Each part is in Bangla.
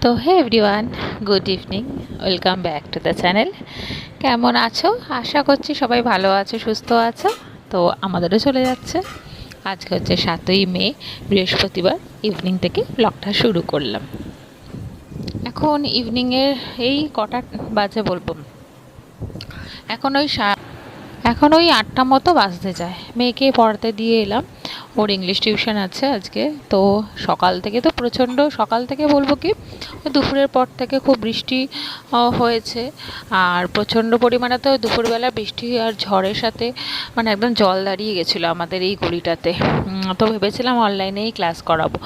তো hey everyone, good evening, welcome back to the channel. কেমন আছো? আশা করছি সবাই ভালো আছো, সুস্থ আছো। তো আমাদেরও চলে যাচ্ছে। আজকে হচ্ছে 7ই মে, বৃহস্পতিবার। ইভিনিং থেকে ব্লগটা শুরু করলাম। এখন ইভিনিংয়ের এই কটা বাজে বলবো, এখন ওই 8টা মতো বাজতে যায়। মেয়েকে পড়াতে দিয়ে এলাম, ওর ইংলিশ টিউশন আছে আজকে। তো সকাল থেকে তো প্রচণ্ড, সকাল থেকে বলবো কি দুপুরের পর থেকে খুব বৃষ্টি হয়েছে। আর প্রচণ্ড পরিমাণে তো দুপুরবেলা বৃষ্টি আর ঝড়ের সাথে মানে একদম জল দাঁড়িয়ে গেছিলো আমাদের এই গলিটাতে। তো ভেবেছিলাম অনলাইনেই ক্লাস করাবো,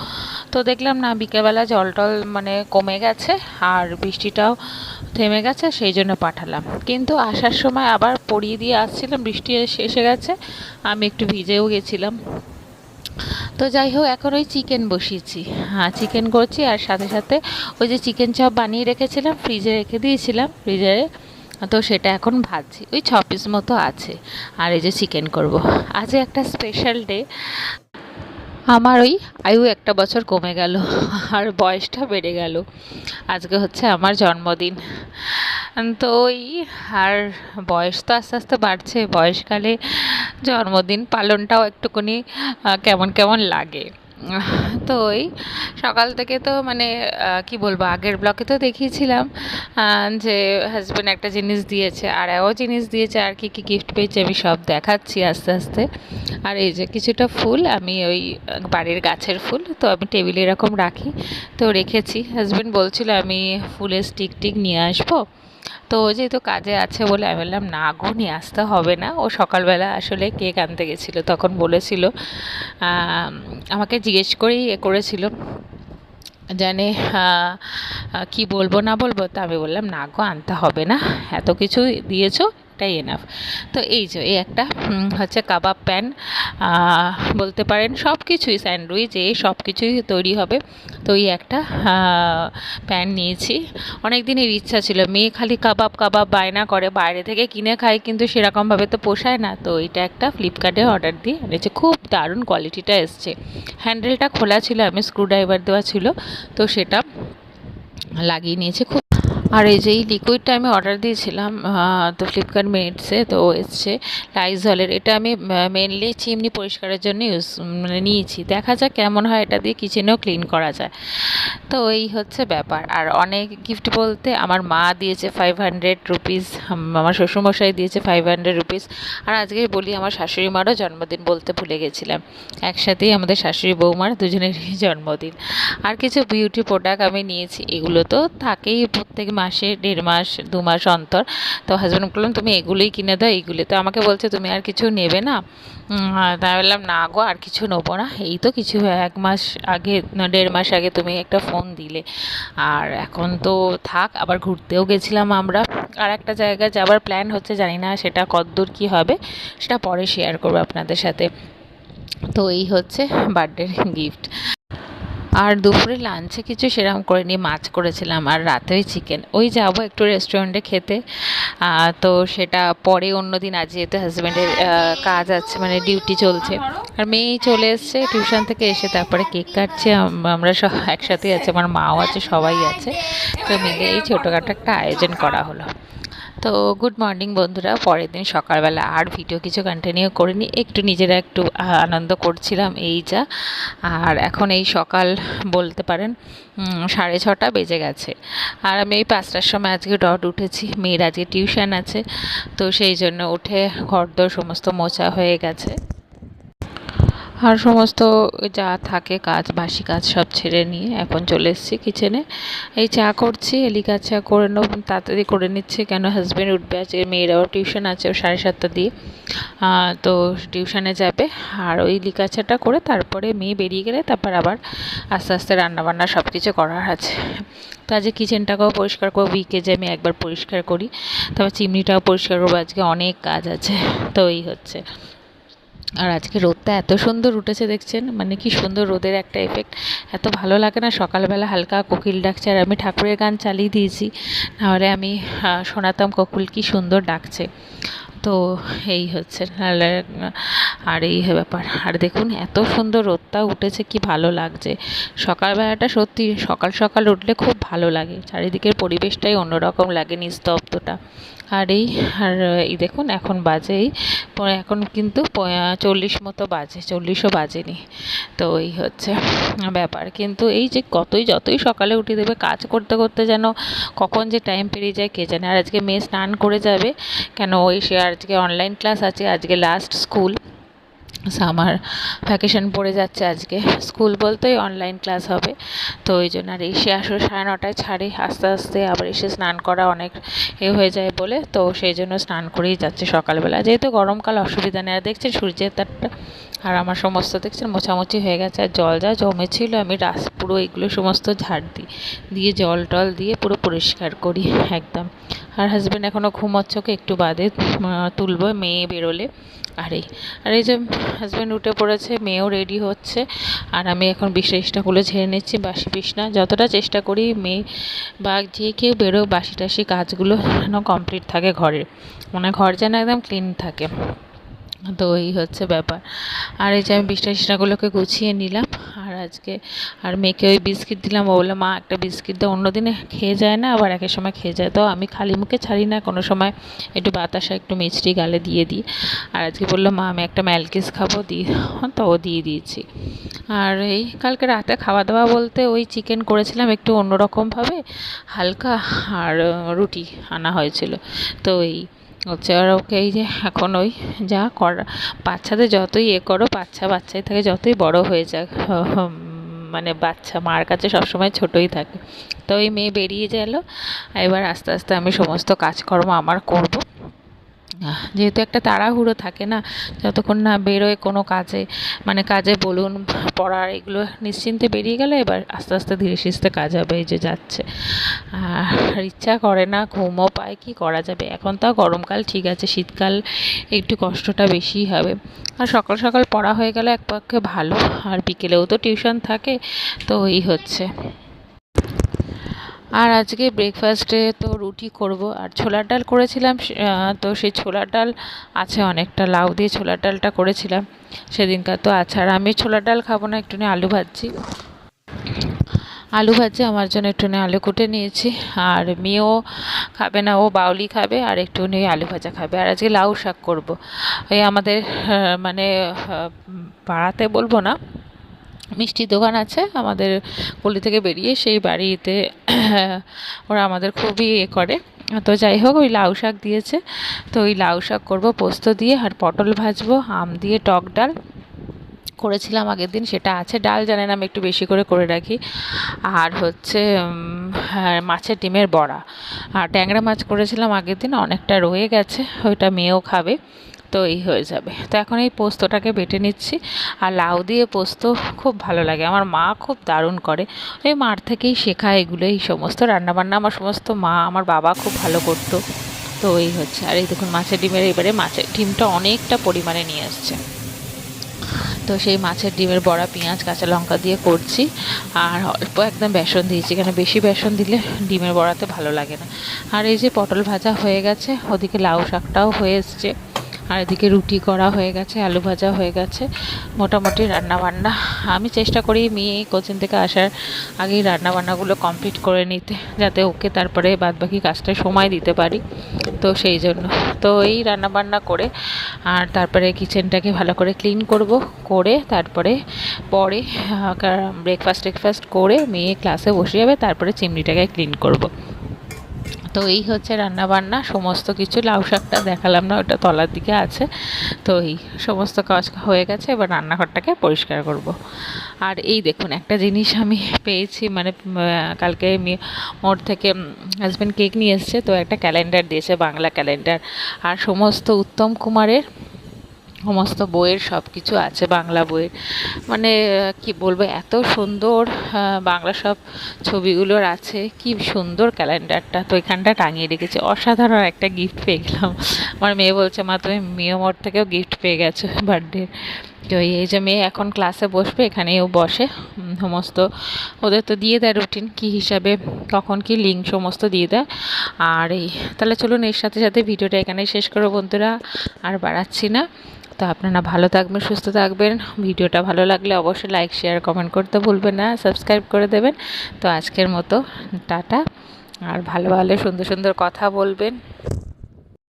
তো দেখলাম না, বিকেলবেলা জল টল মানে কমে গেছে আর বৃষ্টিটাও থেমে গেছে, সেই জন্য পাঠালাম। কিন্তু আসার সময় আবার পড়িয়ে দিয়ে আসছিলাম, বৃষ্টি এসে গেছে, আমি একটু ভিজেও গেছিলাম। তো যাই হোক, এখন ওই চিকেন বসিয়েছি, হ্যাঁ চিকেন করছি। আর সাথে সাথে ওই যে চিকেন চপ বানিয়ে রেখেছিলাম, ফ্রিজে রেখে দিয়েছিলাম ফ্রিজারে, তো সেটা এখন ভাজছি। ওই 6 পিস মতো আছে। আর এই যে চিকেন করব। আজ একটা স্পেশাল ডে। আমার ওই আয়ু 1টা বছর কমে গেল আর বয়সটা বেড়ে গেল। আজকে হচ্ছে আমার জন্মদিন। তো ওই, আর বয়স তো আস্তে আস্তে বাড়ছে, বয়সকালে জন্মদিন পালনটাও একটুখানি কেমন কেমন লাগে। তো ওই সকাল থেকে তো মানে কি বলবো, আগের ব্লকে তো দেখিয়েছিলাম যে হাজব্যান্ড একটা জিনিস দিয়েছে, আর এও জিনিস দিয়েছে, আর কি কি গিফট পেয়েছে আমি সব দেখাচ্ছি আস্তে আস্তে। আর এই যে কিছুটা ফুল, আমি ওই বাড়ির গাছের ফুল, তো আমি টেবিলে এরকম রাখি, তো রেখেছি। হাজব্যান্ড বলছিল আমি ফুলের স্টিক টিক নিয়ে আসবো, তো ও যেহেতু কাজে আছে বলে আমি বললাম না গো, নিয়ে আসতে হবে না। ও সকালবেলা আসলে কেক আনতে গেছিলো, তখন বলেছিল, আমাকে জিজ্ঞেস করেই করেছিল জানে কি বলবো না বলবো। তো আমি বললাম না গো, আনতে হবে না, এত কিছু দিয়েছো, এটাই এনাফ। তো এই যে এই একটা হচ্ছে কাবাব প্যান বলতে পারেন, সব কিছুই স্যান্ডউইচ এই সব কিছুই তৈরি হবে। তো এই একটা প্যান নিয়েছি। অনেক দিনের ইচ্ছা ছিল, মেয়ে খালি কাবাব কাবাব বায়না করে, বাইরে থেকে কিনে খাই, কিন্তু সেরকমভাবে তো পোষায় না। তো এটা একটা ফ্লিপকার্টে অর্ডার দিয়ে এনেছে, খুব দারুণ কোয়ালিটিটা এসছে। হ্যান্ডেলটা খোলা ছিল, আমি স্ক্রুড্রাইভার দেওয়া ছিল, তো সেটা লাগিয়ে নিয়েছে খুব। আর এই যে এই লিকুইডটা আমি অর্ডার দিয়েছিলাম, তো ফ্লিপকার্ট মিনিটসে তো এসছে লাইজলের। এটা আমি মেনলি চিমনি পরিষ্কারের জন্য মানে নিয়েছি, দেখা যাক কেমন হয়, এটা দিয়ে কিচেনেও ক্লিন করা যায়। তো এই হচ্ছে ব্যাপার। আর অনেক গিফট বলতে আমার মা দিয়েছে 500 রুপিস, আমার শ্বশুরমশাই দিয়েছে 500 রুপিস। আর আজকে বলি, আমার শাশুড়ি মারও জন্মদিন বলতে ভুলে গেছিলাম, একসাথেই আমাদের শাশুড়ি বৌমার দুজনেরই জন্মদিন। আর কিছু বিউটি প্রোডাক্ট আমি নিয়েছি, এগুলো তো থাকেই প্রত্যেক মাসে, 1.5 মাস 2 মাস অন্তর। তো হাজব্যান্ড বললাম তুমি এগুলোই কিনে দাও, এইগুলো। তো আমাকে বলছে তুমি আর কিছু নেবে না? তাই বললাম না গো, আর কিছু নেবো না, এই তো কিছু 1 মাস আগে 1.5 মাস আগে তুমি একটা ফোন দিলে, আর এখন তো থাক। আবার ঘুরতেও গেছিলাম আমরা, আর একটা জায়গায় যাবার প্ল্যান হচ্ছে, জানি না সেটা কতদূর কী হবে, সেটা পরে শেয়ার করবো আপনাদের সাথে। তো এই হচ্ছে বার্থডের গিফট। আর দুপুরে লাঞ্চে কিছু সেরকম করে নিয়ে মাছ করেছিলাম, আর রাতে ওই চিকেন। ওই যাবো একটু রেস্টুরেন্টে খেতে, তো সেটা পরে অন্য দিন। আজ যেহেতু হাজব্যান্ডের কাজ আছে, মানে ডিউটি চলছে, আর মেয়েই চলে এসছে টিউশন থেকে এসে, তারপরে কেক কাটছে, আমরা সব একসাথেই আছে, আমার মাও আছে, সবাই আছে, তো মিলে এই ছোটোখাটো একটা আয়োজন করা হলো। তো গুড মর্নিং বন্ধুরা, পরের দিন সকালবেলা আর ভিডিও কিছু কন্টিনিউ করিনি, একটু নিজেরা একটু আনন্দ করছিলাম এই যা। আর এখন এই সকাল বলতে পারেন 6:30 বেজে গেছে, আর আমি এই 5টার সময় আজকে উঠেছি। মেয়ের আজকে টিউশন আছে, তো সেই জন্য উঠে ঘরদোর সমস্ত মোছা হয়ে গেছে, আর সমস্ত যা থাকে কাজ, বাসি কাজ সব ছেড়ে নিয়ে এখন চলে এসেছি কিচেনে। এই চা করছি, এলিকা চা করে নেব, তাড়াতাড়ি করে নিচ্ছে, কেন হাজব্যান্ড উঠবে, আজকে মেয়েরাও টিউশন আছে, ও 7:30 দিয়ে তো টিউশনে যাবে। আর ওই লিকা চাটা করে তারপরে মেয়ে বেরিয়ে গেলে তারপর আবার আস্তে আস্তে রান্নাবান্না সব কিছু করার আছে। তো আজকে কিচেনটাকেও পরিষ্কার করবো, উইকে আমি একবার পরিষ্কার করি, তারপর চিমনিটাও পরিষ্কার করবো, আজকে অনেক কাজ আছে। তো এই হচ্ছে। আর আজকে রোদটা এত সুন্দর উঠেছে দেখছেন, মানে কি সুন্দর রোদের একটা এফেক্ট, এত ভালো লাগে না। সকালবেলা হালকা কোকিল ডাকছে, আর আমি ঠাকুরের গান চালিয়ে দিয়েছি, নাহলে আমি শোনাতাম কোকিল কি সুন্দর ডাকছে। তো তো এই হচ্ছে আর এই ব্যাপার। আর দেখুন এত সুন্দর রোদটা উঠেছে, কি ভালো লাগছে। সকালবেলাটা সত্যি সকাল সকাল উঠলে খুব ভালো লাগে, চারিদিকের পরিবেশটাই অন্যরকম লাগে, নিস্তব্ধতা। আর এই দেখুন এখন বাজে এখন কিন্তু 40 মতো বাজে, 40ও বাজেনি। তো এই হচ্ছে ব্যাপার। কিন্তু এই যে যতই সকালে উঠে দেবে, কাজ করতে করতে যেন কখন যে টাইম পেরিয়ে যায় কে জানে। আর আজকে মেয়ে স্নান করে যাবে, কেন সে আজকে অনলাইন ক্লাস আছে, আজকে লাস্ট স্কুল, সামার ভ্যাকেশন পড়ে যাচ্ছে আজকে। স্কুল বলতে অনলাইন ক্লাস হবে, তো ওই জন্য। আর এসে আসলে 9:30টায় ছাড়ে, আস্তে আস্তে আবার এসে স্নান করা অনেক হয়ে যায় বলে, তো সেই জন্য স্নান করেই যাচ্ছে সকালবেলা, যেহেতু গরমকাল অসুবিধা নেই। আর দেখছেন সূর্যের তাপটা, আর আমার সমস্ত দেখছেন মোছামুছি হয়ে গেছে। আর জল যা জমেছিল, আমি পুরো এগুলো সমস্ত ঝাড় দিয়ে জল টল দিয়ে পুরো পরিষ্কার করি একদম। আর হাজব্যান্ড এখনও ঘুমোচ্ছে, ওকে একটু বাদে তুলবো মেয়ে বেরোলে। আর এই যে হাজব্যান্ড উঠে পড়েছে, মেয়েও রেডি হচ্ছে। আর আমি এখন বিছনাগুলো ঝেড়ে নিচ্ছি, বাসি বিছনা। যতটা চেষ্টা করি মেয়ে বা যে কেউ বেরো, বাসি টাসি কাজগুলো যেন কমপ্লিট থাকে ঘরের, মানে ঘর যেন একদম ক্লিন থাকে। তো এই হচ্ছে ব্যাপার। আর এই যে আমি বিছনাগুলোকে গুছিয়ে নিলাম। আর মেয়েকে ওই বিস্কিট দিলাম। ও বললো মা একটা বিস্কিট দাও, অন্যদিনে খেয়ে যায় না, আবার একের সময় খেয়ে যায়। তো আমি খালি মুখে ছাড়ি না, কোনো সময় একটু বাতাসা একটু মিষ্টি গালে দিয়ে দিই। আর আজকে বললো মা আমি একটা ম্যালকিস খাবো, তো ও দিয়ে দিয়েছি। আর এই কালকে রাতে খাওয়া দাওয়া বলতে ওই চিকেন করেছিলাম একটু অন্যরকমভাবে, হালকা, আর রুটি আনা হয়েছিল। তো এই হচ্ছে। আর ওকে এই যে এখন ওই যা করা, বাচ্চাদের যতই করো, বাচ্চাই থাকে, যতই বড় হয়ে যাক, মানে বাচ্চা মার কাছে সবসময় ছোটই থাকে। তো ওই মেয়ে বেরিয়ে গেল, এবার আস্তে আস্তে আমি সমস্ত কাজকর্ম আমার করব। যেহেতু একটা তাড়াহুড়ো থাকে না, যতক্ষণ না বেরোয় কোনো কাজে, মানে কাজে বলুন পড়ার, এগুলো নিশ্চিন্তে বেরিয়ে গেলে এবার আস্তে আস্তে ধীরে সুস্থে কাজ হবে। এই যে যাচ্ছে, আর ইচ্ছা করে না, ঘুমও পায়, কি করা যাবে। এখন তাও গরমকাল ঠিক আছে, শীতকাল একটু কষ্টটা বেশিই হবে। আর সকাল সকাল পড়া হয়ে গেলে এক পক্ষে ভালো, আর বিকেলেও তো টিউশন থাকে। তো এই হচ্ছে। আর আজকে ব্রেকফাস্টে তো রুটি করব, আর ছোলার ডাল করেছিলাম। তো সেই ছোলার ডাল আছে অনেকটা, লাউ দিয়ে ছোলার ডালটা করেছিলাম সেদিনকার তো আছে। আর আমি ছোলার ডাল খাবো না, একটুখানি আলু ভাজি আমার জন্য একটুখানি আলু কুটে নিয়েছি। আর মেয়েও খাবে না, ও বাউলি খাবে, আর একটুখানি আলু ভাজা খাবে। আর আজকে লাউ শাক করব। ওই আমাদের মানে পাড়াতে বলবো না, মিষ্টির দোকান আছে আমাদের গলি থেকে বেরিয়ে, সেই বাড়িতে ওরা আমাদের খুবই করে। তো যাই হোক, ওই লাউ শাক দিয়েছে, তো ওই লাউ শাক করবো পোস্ত দিয়ে। আর পটল ভাজবো, আম দিয়ে টক ডাল করেছিলাম আগের দিন, সেটা আছে। ডাল জানেন আমি একটু বেশি করে রাখি। আর হচ্ছে মাছের ডিমের বড়া, আর ট্যাংরা মাছ করেছিলাম আগের দিন, অনেকটা রয়ে গেছে, ওইটা মেয়েও খাবে। তো এই হয়ে যাবে। তো এখন এই পোস্তটাকে বেটে নিচ্ছি। আর লাউ দিয়ে পোস্ত খুব ভালো লাগে, আমার মা খুব দারুণ করে, ওই মার থেকেই শেখা এগুলো। এই সমস্ত রান্নাবান্না আমার সমস্ত মা, আমার বাবা খুব ভালো করতো। তো এই হচ্ছে। আর এই দেখুন মাছের ডিমটা অনেকটা পরিমাণে নিয়ে আসছে। তো সেই মাছের ডিমের বড়া পেঁয়াজ কাঁচা লঙ্কা দিয়ে করছি। আর অল্প একদম বেসন দিয়েছি, কেন বেশি বেসন দিলে ডিমের বড়াতে ভালো লাগে না। আর এই যে পটল ভাজা হয়ে গেছে, ওদিকে লাউ শাকটাও হয়ে এসছে। আর এদিকে রুটি করা হয়ে গেছে, আলু ভাজা হয়ে গেছে, মোটামুটি রান্নাবান্না। আমি চেষ্টা করি মেয়ে কোচিং থেকে আসার আগেই রান্নাবান্নাগুলো কমপ্লিট করে নিতে, যাতে ওকে তারপরে বাদবাকি কাজটা সময় দিতে পারি। তো সেই জন্য তো এই রান্নাবান্না করে, আর তারপরে কিচেনটাকে ভালো করে ক্লিন করে তারপরে ব্রেকফাস্ট করে মেয়ে ক্লাসে বসে যাবে, তারপরে চিমনিটাকে ক্লিন করব। তো এই হচ্ছে রান্নাবান্না সমস্ত কিছু। লাউ শাকটা দেখালাম না, ওটা তলার দিকে আছে। তো এই সমস্ত কাজ হয়ে গেছে, এবার রান্নাঘরটাকে পরিষ্কার করব। আর এই দেখুন একটা জিনিস আমি পেয়েছি, মানে কালকে মোড় থেকে হাজব্যান্ড কেক নিয়ে এসছে, তো একটা ক্যালেন্ডার দিয়েছে, বাংলা ক্যালেন্ডার। আর সমস্ত উত্তম কুমারের সমস্ত বইয়ের সব কিছু আছে, বাংলা বইয়ের, মানে কি বলবো, এত সুন্দর বাংলা সব ছবিগুলোর আছে, কি সুন্দর ক্যালেন্ডারটা। তো এখানটা টাঙিয়ে রেখেছি, অসাধারণ একটা গিফট পেয়ে গেলাম। আমার মেয়ে বলছে মা তুমি মিও মোড় থেকেও গিফট পেয়ে গেছো বার্থডে। তো এই যে মেয়ে এখন ক্লাসে বসবে, এখানেও বসে, সমস্ত ওদের তো দিয়ে দেয় রুটিন কী হিসাবে কখন কি লিঙ্ক সমস্ত দিয়ে দেয়। আর এই তাহলে চলুন এর সাথে সাথে ভিডিওটা এখানেই শেষ করো বন্ধুরা, আর বাড়াচ্ছি না। তো আপনারা ভালো থাকবেন, সুস্থ থাকবেন। ভিডিওটা ভালো লাগলে অবশ্যই লাইক শেয়ার কমেন্ট করতে ভুলবেন না, সাবস্ক্রাইব করে দেবেন। তো আজকের মতো টাটা, আর ভালো ভালো সুন্দর সুন্দর কথা বলবেন।